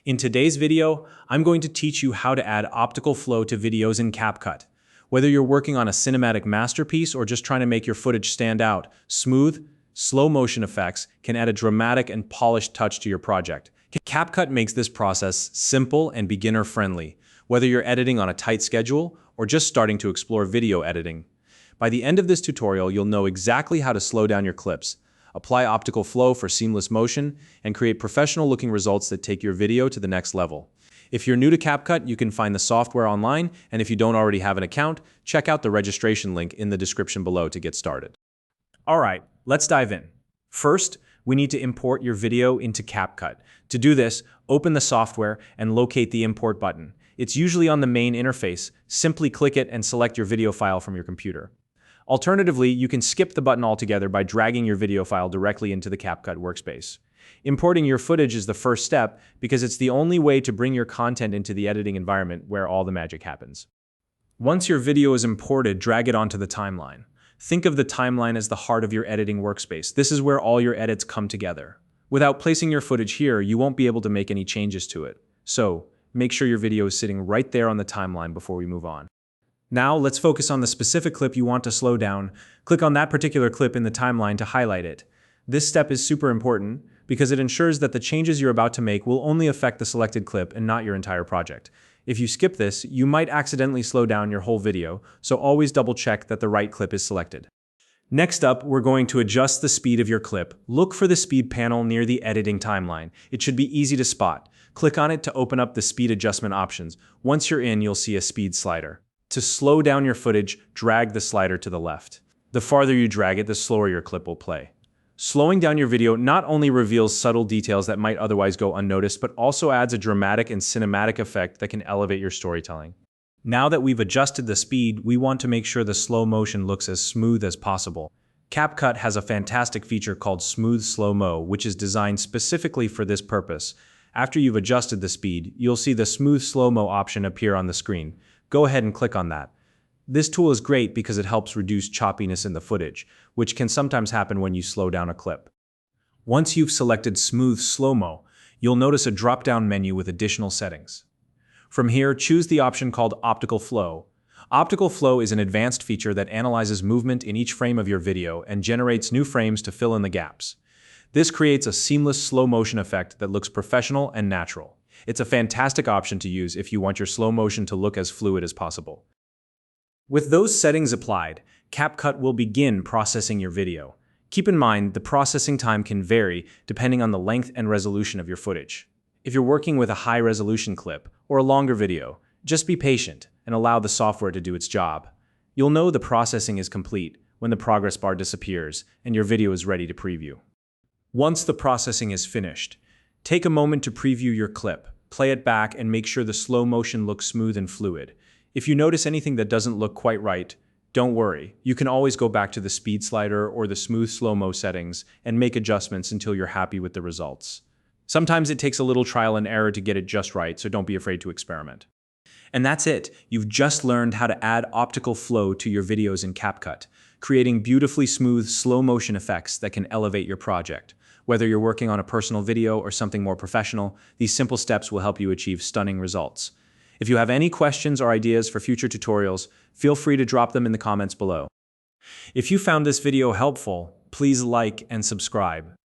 In today's video, I'm going to teach you how to add optical flow to videos in CapCut. Whether you're working on a cinematic masterpiece or just trying to make your footage stand out, smooth, slow motion effects can add a dramatic and polished touch to your project. CapCut makes this process simple and beginner-friendly, whether you're editing on a tight schedule or just starting to explore video editing. By the end of this tutorial, you'll know exactly how to slow down your clips, apply optical flow for seamless motion, and create professional-looking results that take your video to the next level. If you're new to CapCut, you can find the software online, and if you don't already have an account, check out the registration link in the description below to get started. All right, let's dive in. First, we need to import your video into CapCut. To do this, open the software and locate the import button. It's usually on the main interface. Simply click it and select your video file from your computer. Alternatively, you can skip the button altogether by dragging your video file directly into the CapCut workspace. Importing your footage is the first step because it's the only way to bring your content into the editing environment where all the magic happens. Once your video is imported, drag it onto the timeline. Think of the timeline as the heart of your editing workspace. This is where all your edits come together. Without placing your footage here, you won't be able to make any changes to it. So, make sure your video is sitting right there on the timeline before we move on. Now, let's focus on the specific clip you want to slow down. Click on that particular clip in the timeline to highlight it. This step is super important because it ensures that the changes you're about to make will only affect the selected clip and not your entire project. If you skip this, you might accidentally slow down your whole video, so always double check that the right clip is selected. Next up, we're going to adjust the speed of your clip. Look for the speed panel near the editing timeline. It should be easy to spot. Click on it to open up the speed adjustment options. Once you're in, you'll see a speed slider. To slow down your footage, drag the slider to the left. The farther you drag it, the slower your clip will play. Slowing down your video not only reveals subtle details that might otherwise go unnoticed, but also adds a dramatic and cinematic effect that can elevate your storytelling. Now that we've adjusted the speed, we want to make sure the slow motion looks as smooth as possible. CapCut has a fantastic feature called Smooth Slow-Mo, which is designed specifically for this purpose. After you've adjusted the speed, you'll see the Smooth Slow-Mo option appear on the screen. Go ahead and click on that. This tool is great because it helps reduce choppiness in the footage, which can sometimes happen when you slow down a clip. Once you've selected Smooth Slow-Mo, you'll notice a drop-down menu with additional settings. From here, choose the option called Optical Flow. Optical Flow is an advanced feature that analyzes movement in each frame of your video and generates new frames to fill in the gaps. This creates a seamless slow motion effect that looks professional and natural. It's a fantastic option to use if you want your slow motion to look as fluid as possible. With those settings applied, CapCut will begin processing your video. Keep in mind, the processing time can vary depending on the length and resolution of your footage. If you're working with a high-resolution clip or a longer video, just be patient and allow the software to do its job. You'll know the processing is complete when the progress bar disappears and your video is ready to preview. Once the processing is finished, take a moment to preview your clip, play it back, and make sure the slow motion looks smooth and fluid. If you notice anything that doesn't look quite right, don't worry. You can always go back to the speed slider or the smooth slow-mo settings and make adjustments until you're happy with the results. Sometimes it takes a little trial and error to get it just right, so don't be afraid to experiment. And that's it. You've just learned how to add optical flow to your videos in CapCut, creating beautifully smooth, slow-motion effects that can elevate your project. Whether you're working on a personal video or something more professional, these simple steps will help you achieve stunning results. If you have any questions or ideas for future tutorials, feel free to drop them in the comments below. If you found this video helpful, please like and subscribe.